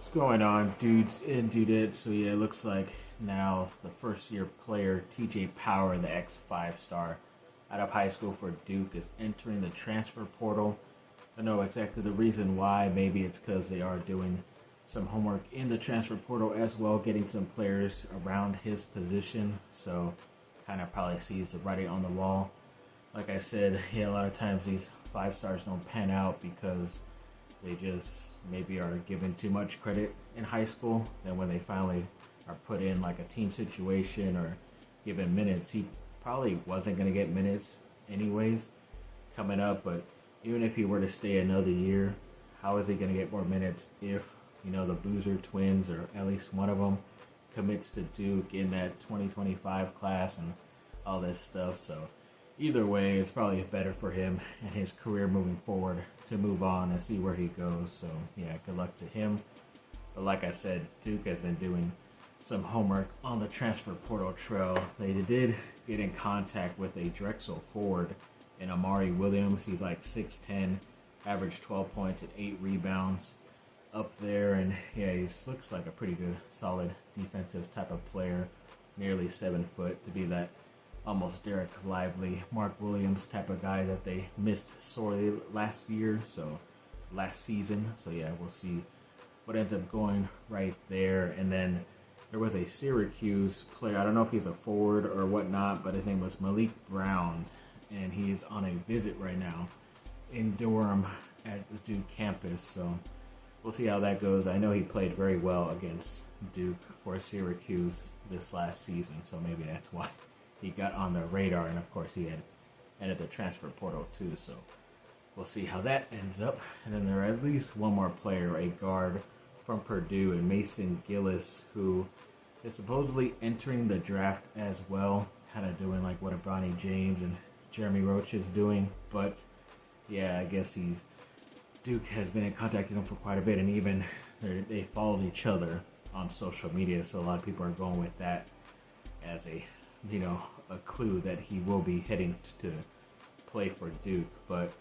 What's going on, dudes and dudettes? So yeah, it looks like now the first-year player TJ Power, the X5 star out of high school for Duke, is entering the transfer portal. I don't know exactly the reason why. Maybe it's because they are doing some homework in the transfer portal as well, getting some players around his position. So kind of probably sees the writing on the wall. Like I said, yeah, a lot of times these five stars don't pan out because they just maybe are given too much credit in high school. Then when they finally are put in like a team situation or given minutes, he probably wasn't going to get minutes anyways coming up. But even if he were to stay another year, how is he going to get more minutes if, you know, the Boozer twins or at least one of them commits to Duke in that 2025 class and all this stuff? So either way, it's probably better for him and his career moving forward to move on and see where he goes. So, yeah, good luck to him. But like I said, Duke has been doing some homework on the transfer portal trail. They did get in contact with a Drexel forward in Amari Williams. He's like 6'10", averaged 12 points and 8 rebounds up there. And, yeah, he looks like a pretty good, solid defensive type of player. Nearly 7 foot to be that almost Derek Lively, Mark Williams type of guy that they missed sorely last season. So yeah, we'll see what ends up going right there. And then there was a Syracuse player. I don't know if he's a forward or whatnot, but his name was Malik Brown, and he is on a visit right now in Durham at the Duke campus. So we'll see how that goes. I know he played very well against Duke for Syracuse this last season, so maybe that's why he got on the radar. And of course he had entered the transfer portal too, so we'll see how that ends up. And then there are at least one more player, a guard from Purdue, and Mason Gillis, who is supposedly entering the draft as well, kind of doing like what Bronny James and Jeremy Roach is doing. But yeah, I guess Duke has been in contact with him for quite a bit, and even they followed each other on social media, so a lot of people are going with that as a clue that he will be heading to play for Duke. But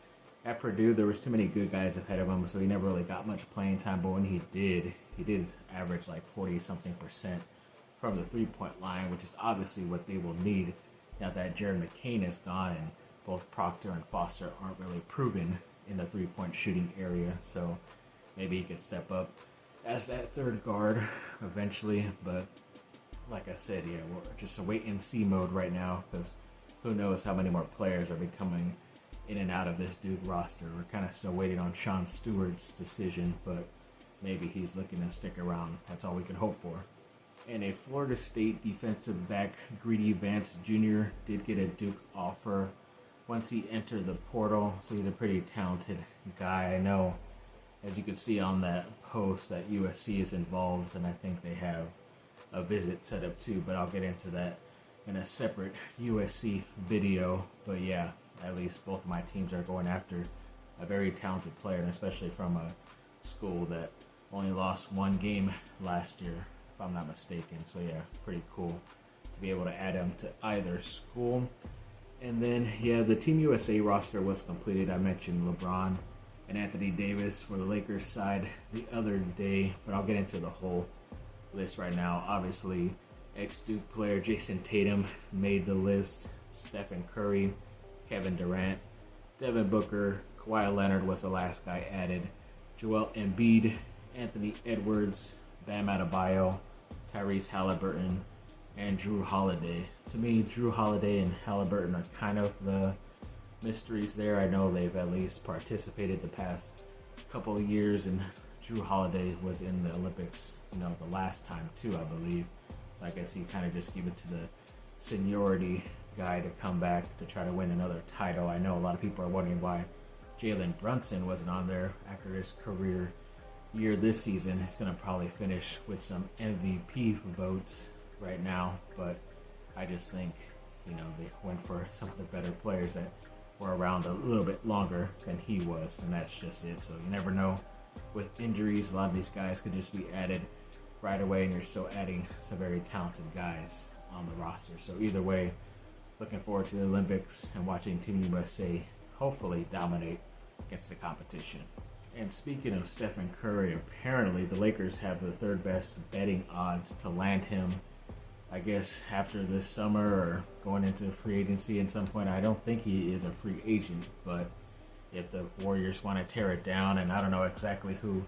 at Purdue, there was too many good guys ahead of him, so he never really got much playing time. But when he did average like 40-something% from the three-point line, which is obviously what they will need now that Jared McCain is gone and both Proctor and Foster aren't really proven in the three-point shooting area. So maybe he could step up as that third guard eventually. But like I said, yeah, we're just a wait-and-see mode right now, because who knows how many more players are becoming in and out of this Duke roster. We're kind of still waiting on Sean Stewart's decision, but maybe he's looking to stick around. That's all we can hope for. And a Florida State defensive back, Greedy Vance Jr., did get a Duke offer once he entered the portal, so he's a pretty talented guy. I know, as you can see on that post, that USC is involved, and I think they have a visit set up too, but I'll get into that in a separate USC video. But yeah, at least both of my teams are going after a very talented player, and especially from a school that only lost one game last year, if I'm not mistaken. So yeah, pretty cool to be able to add him to either school. And then yeah, the Team USA roster was completed. I mentioned LeBron and Anthony Davis for the Lakers side the other day, but I'll get into the whole list right now. Obviously, ex-Duke player Jason Tatum made the list. Stephen Curry, Kevin Durant, Devin Booker, Kawhi Leonard was the last guy added. Joel Embiid, Anthony Edwards, Bam Adebayo, Tyrese Halliburton, and Drew Holiday. To me, Drew Holiday and Halliburton are kind of the mysteries there. I know they've at least participated the past couple of years, and Drew Holiday was in the Olympics, the last time too, I believe. So I guess he kind of just give it to the seniority guy to come back to try to win another title. I know a lot of people are wondering why Jalen Brunson wasn't on there after his career year this season. He's going to probably finish with some MVP votes right now, but I just think, they went for some of the better players that were around a little bit longer than he was, and that's just it. So you never know. With injuries, a lot of these guys could just be added right away, and you're still adding some very talented guys on the roster. So either way, looking forward to the Olympics and watching Team USA hopefully dominate against the competition. And speaking of Stephen Curry, apparently the Lakers have the third best betting odds to land him. I guess after this summer or going into free agency at some point. I don't think he is a free agent, but if the Warriors want to tear it down, and I don't know exactly who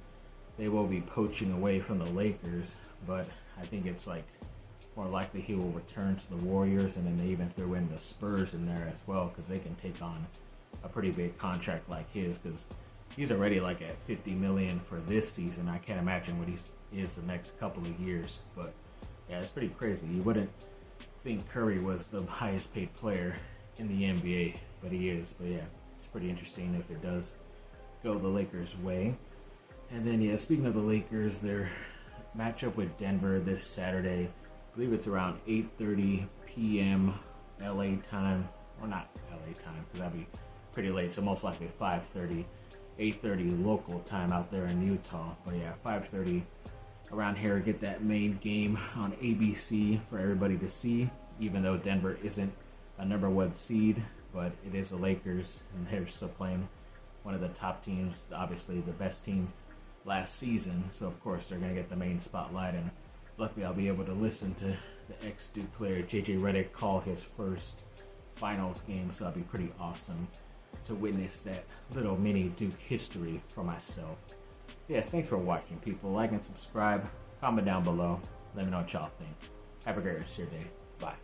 they will be poaching away from the Lakers, but I think it's like more likely he will return to the Warriors, and then they even throw in the Spurs in there as well because they can take on a pretty big contract like his because he's already like at $50 million for this season. I can't imagine what he is the next couple of years, but yeah, it's pretty crazy. You wouldn't think Curry was the highest paid player in the NBA, but he is. But yeah, it's pretty interesting if it does go the Lakers' way. And then yeah, speaking of the Lakers, their matchup with Denver this Saturday, I believe it's around 8:30 p.m. LA time, or not LA time because that'd be pretty late. So most likely 5:30, 8:30 local time out there in Utah. But yeah, 5:30 around here. Get that main game on ABC for everybody to see. Even though Denver isn't a number one seed, but it is the Lakers, and they're still playing one of the top teams, obviously the best team last season. So of course they're going to get the main spotlight, and luckily I'll be able to listen to the ex-Duke player JJ Redick call his first finals game. So that'll be pretty awesome to witness that little mini Duke history for myself. Yes, thanks for watching, people. Like and subscribe. Comment down below. Let me know what y'all think. Have a great rest of your day. Bye.